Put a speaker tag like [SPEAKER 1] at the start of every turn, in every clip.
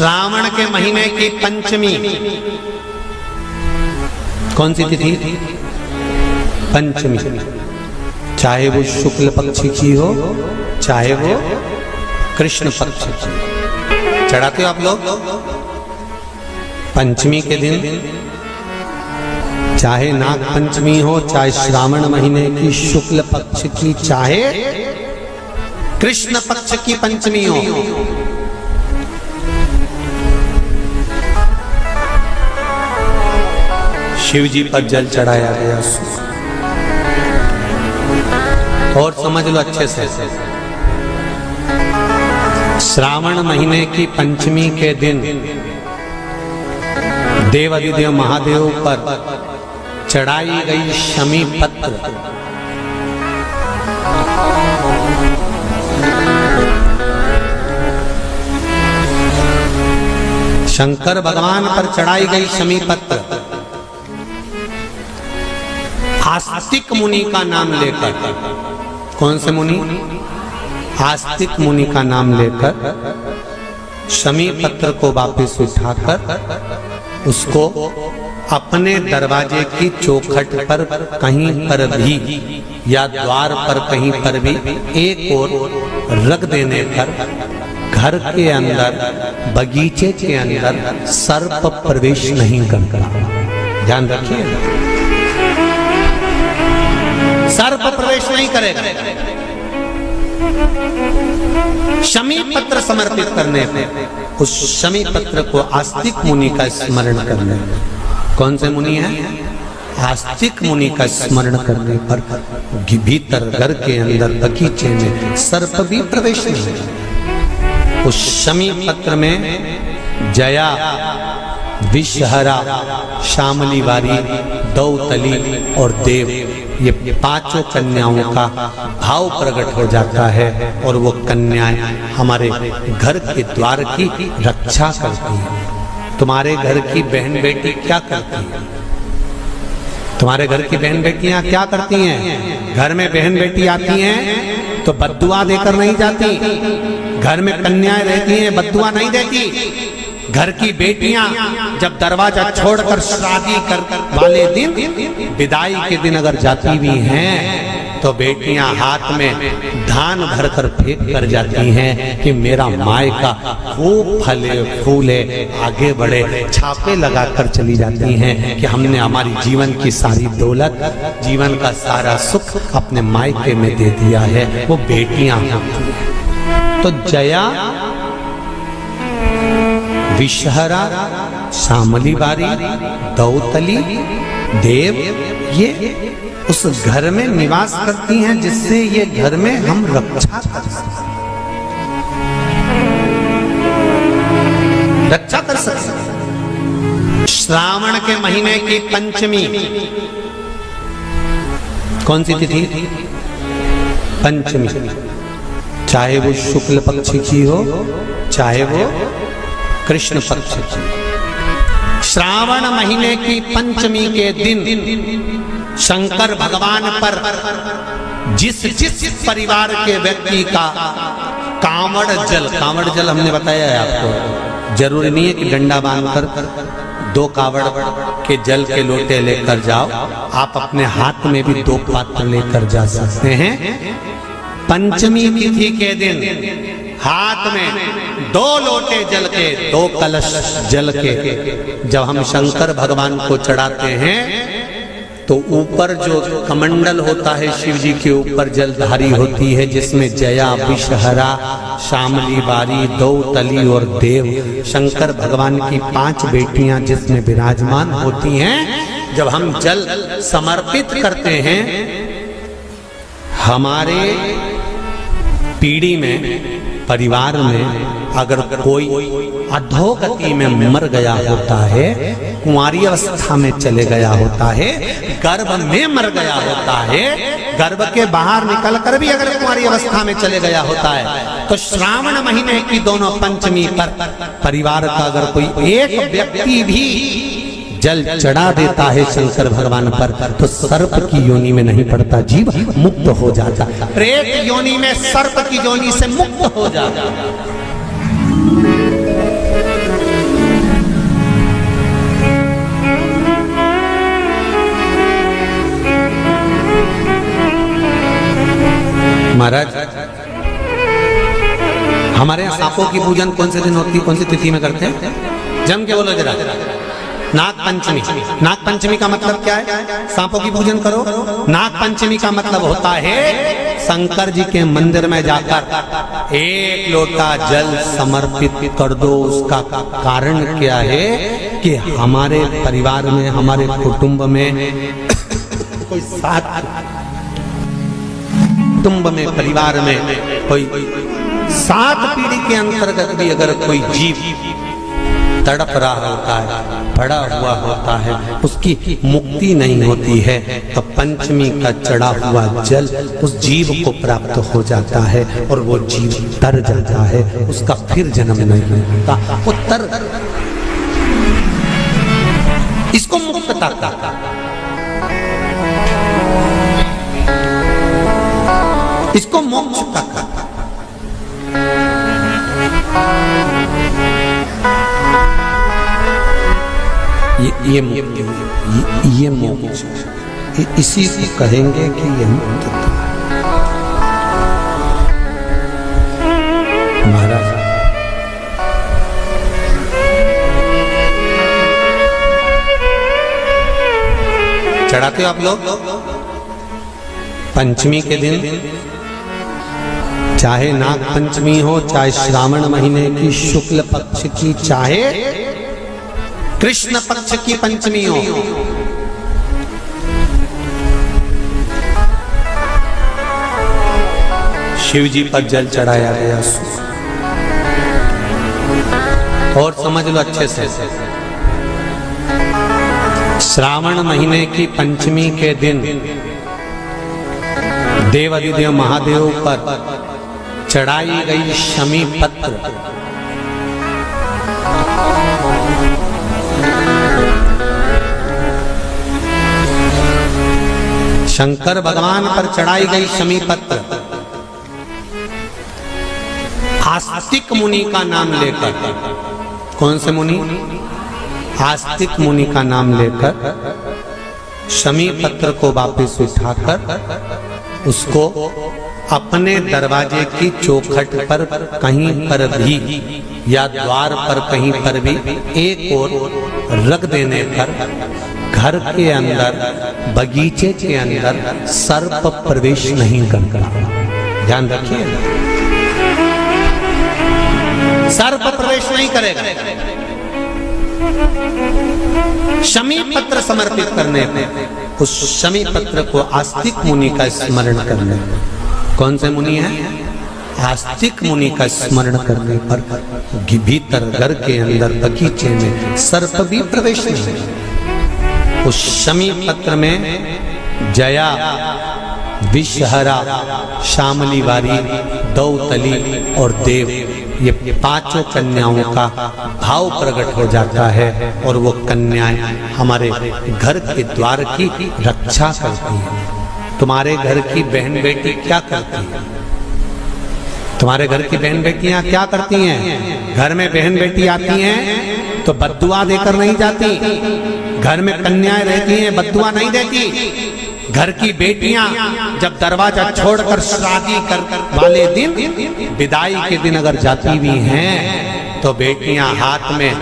[SPEAKER 1] श्रावण के महीने की पंचमी कौन सी तिथि? पंचमी। चाहे वो शुक्ल पक्ष की हो चाहे वो कृष्ण पक्ष की। चढ़ाते हो आप लोग पंचमी के दिन, चाहे नाग पंचमी हो, चाहे श्रावण महीने की शुक्ल पक्ष की, चाहे कृष्ण पक्ष की पंचमी हो, शिव जी पर जल चढ़ाया गया। और समझ लो अच्छे से, श्रावण महीने की पंचमी के दिन देवाधिदेव महादेव पर चढ़ाई गई शमी पत्र शंकर भगवान पर चढ़ाई गई शमी पत्र आस्तिक मुनि का नाम लेकर, कौन से मुनि? आस्तिक मुनि का नाम लेकर शमी पत्र को वापस उठाकर उसको अपने दरवाजे की चौखट पर कहीं पर भी या द्वार पर कहीं पर भी एक ओर रख देने पर घर के अंदर, बगीचे के अंदर सर्प प्रवेश नहीं करता। ध्यान रखिए, सर्प प्रवेश नहीं करेगा। शमी पत्र समर्पित करने पे, उस शमी पत्र को आस्तिक मुनि का स्मरण करने, कौन से मुनि है? आस्तिक मुनि का स्मरण करने पर भीतर घर के अंदर बगीचे में सर्प भी प्रवेश नहीं। उस शमी पत्र में जया, विषहरा, शामली वारी, दौतली और देव, ये पांचों कन्याओं का भाव प्रकट हो जाता है और वो कन्याएं हमारे घर के द्वार की रक्षा करती हैं। तुम्हारे घर की बहन बेटी क्या करती है? तुम्हारे घर की बहन बेटियां क्या करती हैं? घर में बहन बेटी आती हैं तो बद्दुआ देकर नहीं जाती। घर में कन्याएं रहती हैं, बद्दुआ नहीं देती। घर की बेटियां जब दरवाजा छोड़कर शादी कर वाले दिन, विदाई के दिन अगर जाती भी हैं तो बेटियां हाथ में धान भरकर फेंक कर जाती हैं कि मेरा मायका खूब फले फूले आगे बढ़े। छापे लगाकर चली जाती हैं कि हमने हमारी जीवन की सारी दौलत, जीवन का सारा सुख अपने मायके में दे दिया है। वो बेटियां होती हैं। तो जया, विषहरा, शामली बारी, दौतली, देव, ये उस घर में निवास करती हैं जिससे ये घर में हम रक्षा कर सकते, रक्षा कर सकते। श्रावण के महीने की पंचमी कौन सी तिथि? पंचमी। चाहे वो शुक्ल पक्ष की हो चाहे वो कृष्ण पक्ष की। श्रावण महीने की पंचमी के दिन शंकर भगवान पर जिस जिस परिवार के व्यक्ति का कांवड़ जल हमने बताया है आपको, जरूरी नहीं है कि डंडा बांधकर 2 कावड़ के जल के लोटे लेकर जाओ, आप अपने हाथ में भी 2 पात्र लेकर जा सकते हैं। पंचमी तिथि के दिन हाथ में 2 लोटे जल के, 2 कलश जल के जब हम शंकर भगवान को चढ़ाते हैं तो ऊपर जो कमंडल होता है शिव जी के ऊपर जलधारी होती है, जिसमें जया, विषहरा, शामली बारी, दौतली और देव, शंकर भगवान की 5 बेटियां जिसमें विराजमान होती हैं। जब हम जल समर्पित करते हैं, हमारे पीढ़ी में, परिवार में अगर कोई अधोगति में मर गया होता है, कुंवारी अवस्था में चले गया होता है, गर्भ में मर गया होता है, गर्भ के बाहर निकलकर भी अगर कुंवारी अवस्था में चले गया होता है, तो श्रावण महीने की दोनों पंचमी पर परिवार का अगर कोई एक व्यक्ति भी जल चढ़ा देता है शंकर भगवान पर, तो सर्प की योनि में नहीं पड़ता, जीव मुक्त हो जाता, प्रेत योनि में सर्प की योनि से मुक्त हो जाता। की पूजन कौन से दिन होती है, कौन सी तिथि में करते हैं? जम के बोलो जरा। नाग पंचमी। नाग पंचमी का मतलब क्या है? सांपों की पूजन करो। नाग पंचमी का मतलब होता है शंकर जी के मंदिर में जाकर एक लोटा जल समर्पित कर दो। उसका कारण क्या है कि हमारे परिवार में, हमारे कुटुंब में कोई कुटुंब में, परिवार में कोई 7 पीढ़ी के अंतर्गत भी अगर कोई जीव तड़प रहा होता है, पड़ा हुआ होता है, उसकी मुक्ति नहीं होती है, तो पंचमी का चढ़ा हुआ जल उस जीव को प्राप्त हो जाता है और वो जीव तर जाता है, उसका फिर जन्म नहीं होता, वो तर। इसको मुक्तता कहते हैं, इसको मोक्ष का कहते हैं। ये मोक्ष, इसी को कहेंगे कि ये मुक्तता। महाराज चढ़ाते हो आप लोग पंचमी के दिन, चाहे नाग पंचमी हो, चाहे श्रावण महीने की शुक्ल पक्ष की, चाहे कृष्ण पक्ष की पंचमी हो, शिव जी पर जल चढ़ाया गया। और समझ लो अच्छे से, श्रावण महीने की पंचमी के दिन देवाधिदेव महादेव पर चढ़ाई गई शमी पत्र शंकर भगवान पर चढ़ाई गई शमी पत्र आस्तिक मुनि का नाम लेकर, कौन से मुनि? आस्तिक मुनि का नाम लेकर शमी पत्र को वापस उठाकर उसको अपने दरवाजे की चौखट पर कहीं पर भी या द्वार पर कहीं पर भी एक ओर रख देने पर घर के अंदर, बगीचे के अंदर सर्प प्रवेश नहीं करता। ध्यान रखिए, सर्प प्रवेश नहीं करेगा। शमी पत्र समर्पित करने पर, उस शमी पत्र को आस्तिक मुनि का स्मरण करने पर, कौन से मुनि है? आस्तिक मुनि का स्मरण करने पर भीतर घर के अंदर बगीचे में सर्प भी प्रवेश नहीं। उस शमी पत्र में जया, विषहरा, शामली वारी, दौतली और देव, ये 5 कन्याओं का भाव प्रकट हो जाता है और वो कन्याएं हमारे घर के द्वार की रक्षा करती हैं। तुम्हारे घर की बहन बेटी क्या करती है? तुम्हारे घर की बहन बेटियां क्या करती हैं? घर में बहन बेटी आती हैं तो बद्दुआ देकर नहीं जाती। घर में कन्याएं रहती हैं, बद्दुआ नहीं देती। घर की बेटियां जब दरवाजा छोड़कर शादी कर वाले दिन, विदाई के दिन अगर जाती भी हैं तो बेटियां हाथ में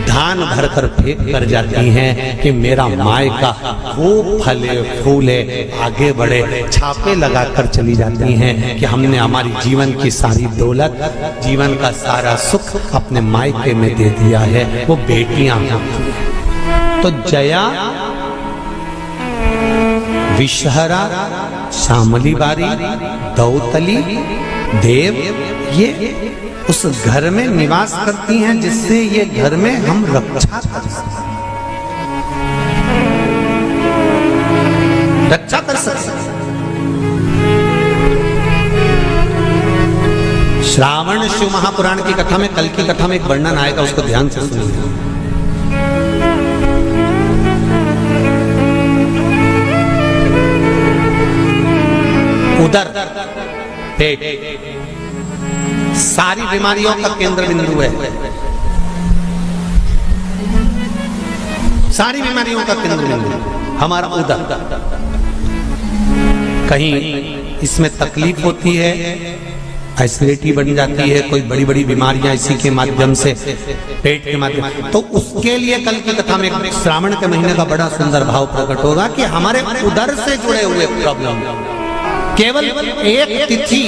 [SPEAKER 1] धान भरकर फेंक कर जाती हैं कि मेरा मायका खूब फले फूले, आगे बढ़े। छापे लगाकर चली जाती हैं कि हमने हमारी जीवन की सारी दौलत, जीवन का सारा सुख अपने मायके में दे दिया है। वो बेटियां होती हैं। तो जया, विषहरा, शामली बारी, दौतली, देव, ये उस घर में निवास करती हैं जिससे ये घर में हम रक्षा कर सकते, रक्षा कर सकते। श्रावण शिव महापुराण की कथा में, कल की कथा में एक वर्णन आएगा, उसको ध्यान से सुनिए। उदर, पेट सारी बीमारियों का केंद्र बिंदु है। सारी बीमारियों का केंद्र बिंदु हमारा उदर। कहीं इसमें तकलीफ होती है, एसिडिटी बन जाती है, कोई बड़ी बड़ी बीमारियां इसी के माध्यम से, पेट के माध्यम, तो उसके लिए कल की कथा में श्रावण के महीने का बड़ा सुंदर भाव प्रकट होगा कि हमारे उदर से जुड़े हुए प्रॉब्लम, केवल एक तिथि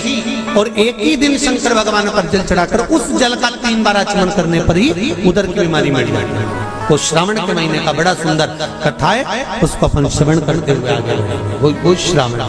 [SPEAKER 1] और एक ही दिन शंकर भगवान पर जल चढ़ाकर उस जल का 3 बार आचमन करने पर ही उदर की बीमारी मिट जाती है। वो श्रावण के महीने का बड़ा सुंदर कथा है, उसको अपन श्रवण करते हुए आगे बढ़ेंगे। वो श्रावण